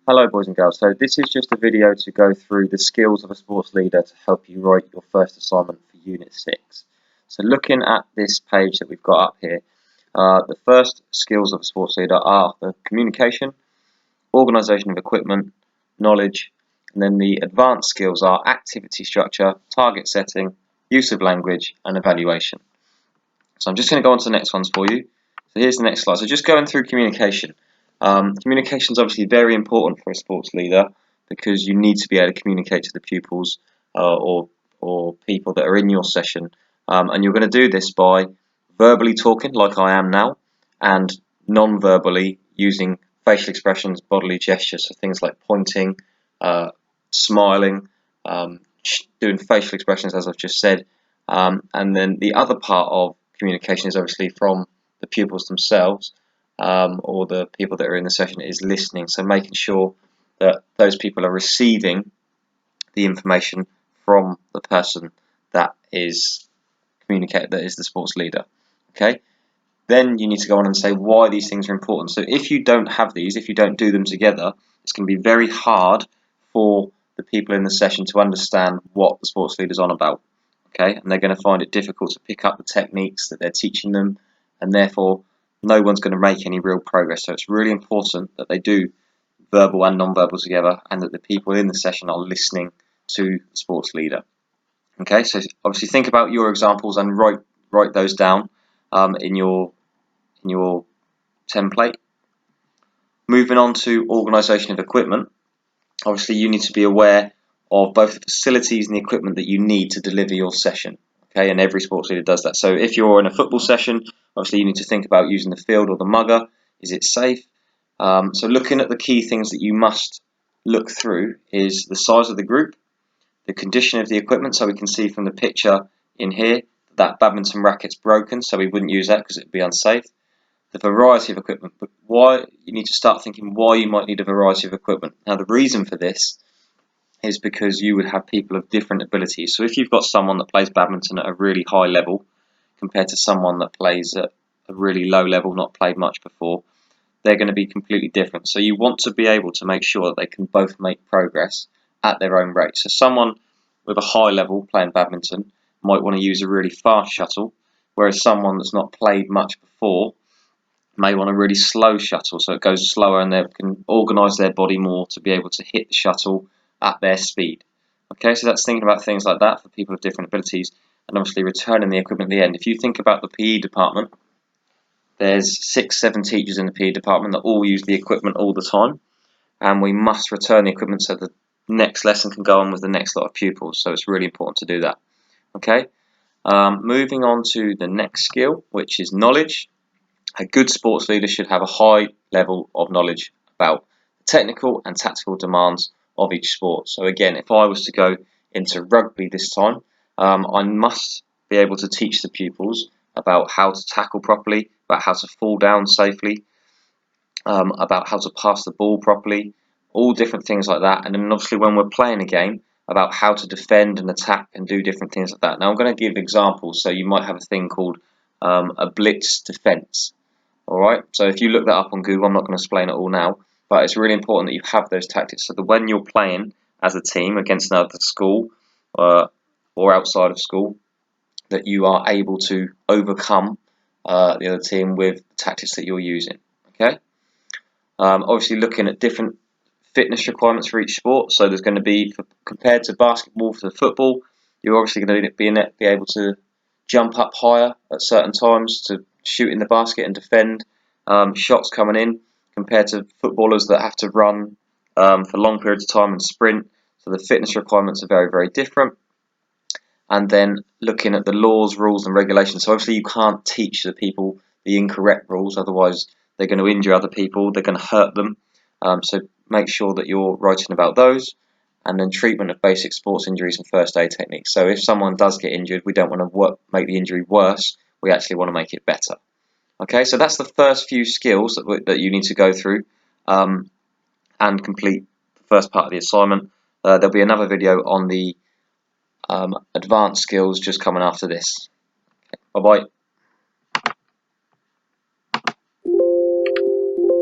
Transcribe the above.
Hello boys and girls, so this is just a video to go through the skills of a sports leader to help you write your first assignment for Unit 6. So looking at this page that we've got up here, the first skills of a sports leader are the communication, organisation of equipment, knowledge, and then the advanced skills are activity structure, target setting, use of language, and evaluation. So I'm just going to go on to the next ones for you. So here's the next slide. So just going through communication. Communication is obviously very important for a sports leader because you need to be able to communicate to the pupils or people that are in your session, and you're going to do this by verbally talking like I am now, and non-verbally using facial expressions, bodily gestures, so things like pointing, smiling, doing facial expressions as I've just said, and then the other part of communication is obviously from the pupils themselves, or the people that are in the session, is listening. So making sure that those people are receiving the information from the person that is that is the sports leader. Okay. Then you need to go on and say why these things are important. So if you don't have these, if you don't do them together, it's going to be very hard for the people in the session to understand what the sports leader is on about. Okay, and they're going to find it difficult to pick up the techniques that they're teaching them, and therefore no one's going to make any real progress. So it's really important that they do verbal and non-verbal together, and that the people in the session are listening to the sports leader. Okay, so obviously think about your examples and write those down in your template. Moving on to organisation of equipment. Obviously you need to be aware of both the facilities and the equipment that you need to deliver your session. Okay, and every sports leader does that. So if you're in a football session, obviously you need to think about using the field or the mugger. Is it safe? So looking at the key things that you must look through is the size of the group, the condition of the equipment. So we can see from the picture in here that badminton racket's broken, so we wouldn't use that because it would be unsafe. The variety of equipment, but why you need to start thinking why you might need a variety of equipment. Now the reason for this is because you would have people of different abilities. So if you've got someone that plays badminton at a really high level compared to someone that plays at a really low level, not played much before, they're going to be completely different. So you want to be able to make sure that they can both make progress at their own rate. So someone with a high level playing badminton might want to use a really fast shuttle, whereas someone that's not played much before may want a really slow shuttle, so it goes slower and they can organise their body more to be able to hit the shuttle at their speed. Okay, so that's thinking about things like that for people of different abilities, and obviously returning the equipment at the end. If you think about the PE department, there's 6-7 teachers in the PE department that all use the equipment all the time, and we must return the equipment so the next lesson can go on with the next lot of pupils, so it's really important to do that. Okay, moving on to the next skill, which is knowledge. A good sports leader should have a high level of knowledge about the technical and tactical demands of each sport. So again, if I was to go into rugby this time, I must be able to teach the pupils about how to tackle properly, about how to fall down safely, about how to pass the ball properly, all different things like that. And then obviously when we're playing a game, about how to defend and attack and do different things like that. Now I'm going to give examples. So you might have a thing called a blitz defense. Alright, so if you look that up on Google, I'm not going to explain it all now, but it's really important that you have those tactics so that when you're playing as a team against another school or outside of school, that you are able to overcome the other team with the tactics that you're using. Okay. Obviously looking at different fitness requirements for each sport, so there's going to be, compared to basketball for the football, you're obviously going to be able to jump up higher at certain times to shoot in the basket and defend shots coming in, compared to footballers that have to run for long periods of time and sprint. So the fitness requirements are very, very different. And then looking at the laws, rules and regulations. So obviously you can't teach the people the incorrect rules, otherwise they're going to injure other people, they're going to hurt them. So make sure that you're writing about those. And then treatment of basic sports injuries and first aid techniques. So if someone does get injured, we don't want to make the injury worse, we actually want to make it better. Okay, so that's the first few skills that you need to go through and complete the first part of the assignment. There'll be another video on the advanced skills just coming after this. Okay, bye bye.